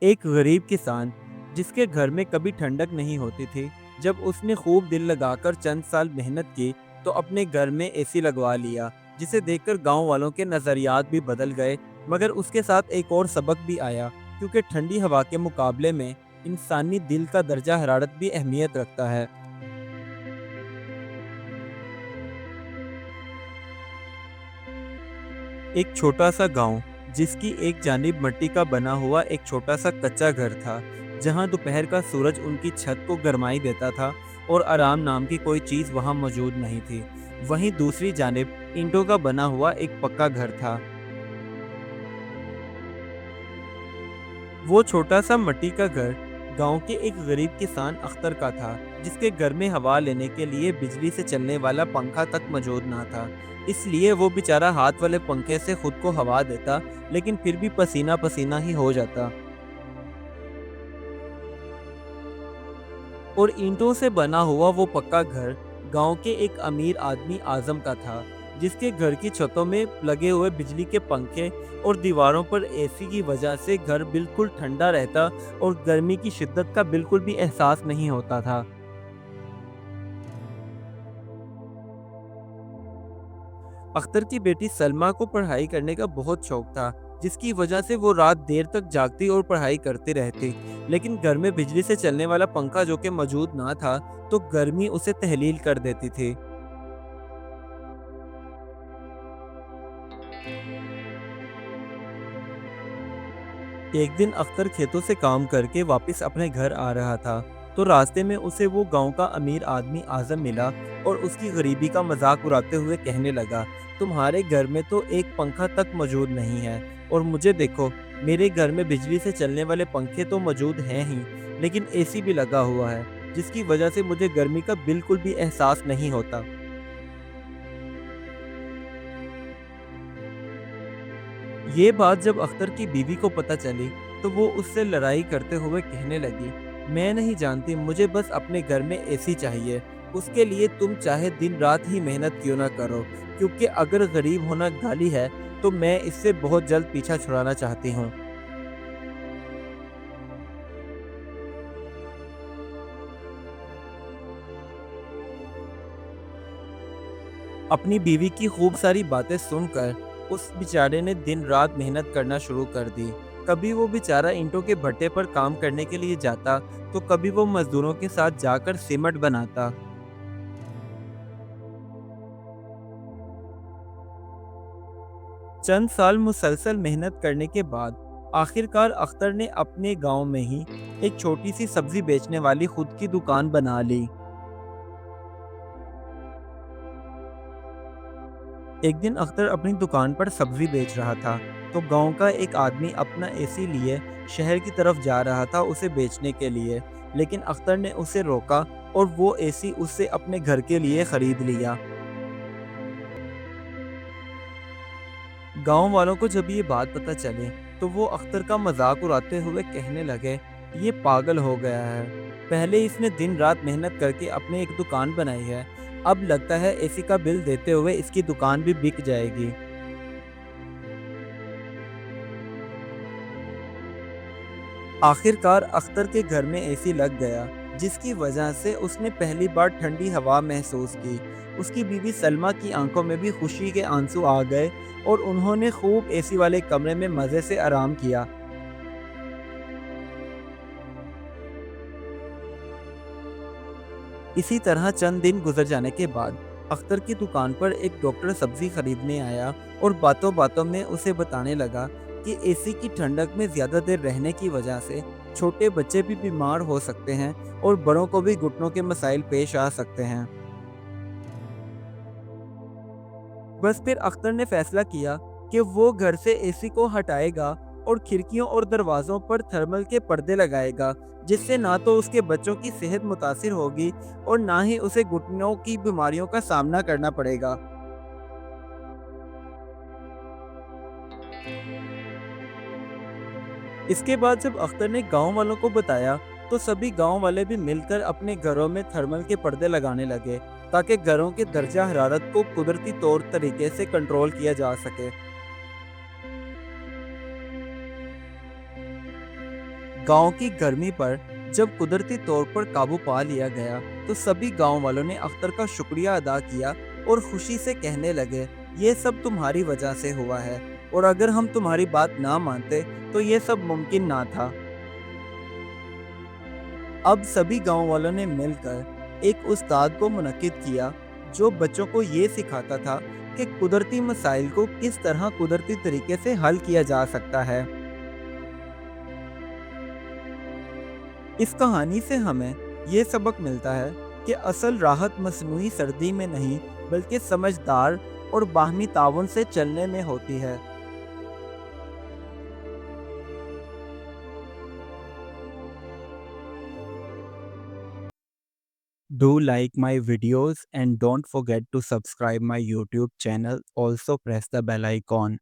एक गरीब किसान जिसके घर में कभी ठंडक नहीं होती थी, जब उसने खूब दिल लगाकर चंद साल मेहनत की तो अपने घर में एसी लगवा लिया, जिसे देखकर गांव वालों के नजरियात भी बदल गए। मगर उसके साथ एक और सबक भी आया, क्योंकि ठंडी हवा के मुकाबले में इंसानी दिल का दर्जा हरारत भी अहमियत रखता है। एक छोटा सा गांव जिसकी एक जानिब मिट्टी का बना हुआ एक छोटा सा कच्चा घर था, जहां दोपहर का सूरज उनकी छत को गरमाई देता था और आराम नाम की कोई चीज वहां मौजूद नहीं थी। वहीं दूसरी जानिब ईंटों का बना हुआ एक पक्का घर था। वो छोटा सा मिट्टी का घर गांव के एक गरीब किसान अख्तर का था, जिसके घर में हवा लेने के लिए बिजली से चलने वाला पंखा तक मौजूद ना था। इसलिए वो बेचारा हाथ वाले पंखे से खुद को हवा देता, लेकिन फिर भी पसीना पसीना ही हो जाता। और ईंटों से बना हुआ वो पक्का घर गांव के एक अमीर आदमी आजम का था, जिसके घर की छतों में लगे हुए बिजली के पंखे और दीवारों पर एसी की वजह से घर बिल्कुल ठंडा रहता और गर्मी की शिद्दत का बिल्कुल भी एहसास नहीं होता था। अख्तर की बेटी सलमा को पढ़ाई करने का बहुत शौक था, जिसकी वजह से वो रात देर तक जागती और पढ़ाई करती रहती। लेकिन घर में बिजली से चलने वाला पंखा जो कि मौजूद ना था, तो गर्मी उसे तहलील कर देती थी। एक दिन अख्तर खेतों से काम करके वापस अपने घर आ रहा था, तो रास्ते में उसे वो गांव का अमीर आदमी आजम मिला और उसकी गरीबी का मजाक उड़ाते हुए कहने लगा, तुम्हारे घर में तो एक पंखा तक मौजूद नहीं है, और मुझे देखो, मेरे घर में बिजली से चलने वाले पंखे तो मौजूद हैं ही, लेकिन एसी भी लगा हुआ है, जिसकी वजह से मुझे गर्मी का बिल्कुल भी एहसास नहीं होता। ये बात जब अख्तर की बीवी को पता चली, तो वो उससे लड़ाई करते हुए कहने लगी, मैं नहीं जानती, मुझे बस अपने घर में एसी चाहिए। उसके लिए तुम चाहे दिन रात ही मेहनत क्यों ना करो, क्योंकि अगर गरीब होना गाली है, तो मैं इससे बहुत जल्द पीछा छुड़ाना चाहती हूँ। अपनी बीवी की खूब सारी बातें सुनकर उस बेचारे ने दिन रात मेहनत करना शुरू कर दी। कभी वो बेचारा ईंटों के भट्टे पर काम करने के लिए जाता, तो कभी वो मजदूरों के साथ जाकर सीमेंट बनाता। चंद साल मुसलसल मेहनत करने के बाद आखिरकार अख्तर ने अपने गांव में ही एक छोटी सी सब्जी बेचने वाली खुद की दुकान बना ली। एक दिन अख्तर अपनी दुकान पर सब्जी बेच रहा था, तो गांव का एक आदमी अपना एसी लिए शहर की तरफ जा रहा था उसे बेचने के लिए। लेकिन अख्तर ने उसे रोका और वो एसी उससे अपने घर के लिए खरीद लिया। गांव वालों को जब ये बात पता चले, तो वो अख्तर का मजाक उड़ाते हुए कहने लगे, ये पागल हो गया है। पहले इसने दिन रात मेहनत करके अपने एक दुकान बनाई है, अब लगता है एसी का बिल देते हुए इसकी दुकान भी बिक जाएगी। आखिरकार अख्तर के घर में एसी लग गया, जिसकी वजह से उसने पहली बार ठंडी हवा महसूस की। उसकी बीवी सलमा की आंखों में भी खुशी के आंसू आ गए और उन्होंने खूब एसी वाले कमरे में मज़े से आराम किया। इसी तरह चंद दिन गुजर जाने के बाद अख्तर की दुकान पर एक डॉक्टर सब्जी खरीदने आया और बातों बातों में उसे बताने लगा कि एसी की ठंडक में ज़्यादा देर रहने की वजह से छोटे बच्चे भी बीमार हो सकते हैं और बड़ों को भी घुटनों के मसाइल पेश आ सकते हैं। बस फिर अख्तर ने फैसला किया कि वो घर से एसी को हटाएगा और खिड़कियों और दरवाज़ों पर थर्मल के पर्दे लगाएगा, जिससे ना तो उसके बच्चों की सेहत मुतासिर होगी और ना ही उसे घुटनों की बीमारियों का सामना करना पड़ेगा। इसके बाद जब अख्तर ने गांव वालों को बताया, तो सभी गांव वाले भी मिलकर अपने घरों में थर्मल के पर्दे लगाने लगे, ताकि घरों के दर्जा हरारत को कुदरती तौर तरीके से कंट्रोल किया जा सके। गांव की गर्मी पर जब कुदरती तौर पर काबू पा लिया गया तो सभी गांव वालों ने अख्तर का शुक्रिया अदा किया और खुशी से कहने लगे, ये सब तुम्हारी वजह से हुआ है और अगर हम तुम्हारी बात ना मानते तो ये सब मुमकिन ना था। अब सभी गांव वालों ने मिलकर एक उस्ताद को मुनक्किद किया जो बच्चों को ये सिखाता था कि कुदरती मसाइल को किस तरह कुदरती तरीके से हल किया जा सकता है। इस कहानी से हमें ये सबक मिलता है कि असल राहत मसनूई सर्दी में नहीं बल्कि समझदार और बाहमी ताउन से चलने में होती है। Do like my videos and don't forget to subscribe my YouTube channel. Also press the bell icon.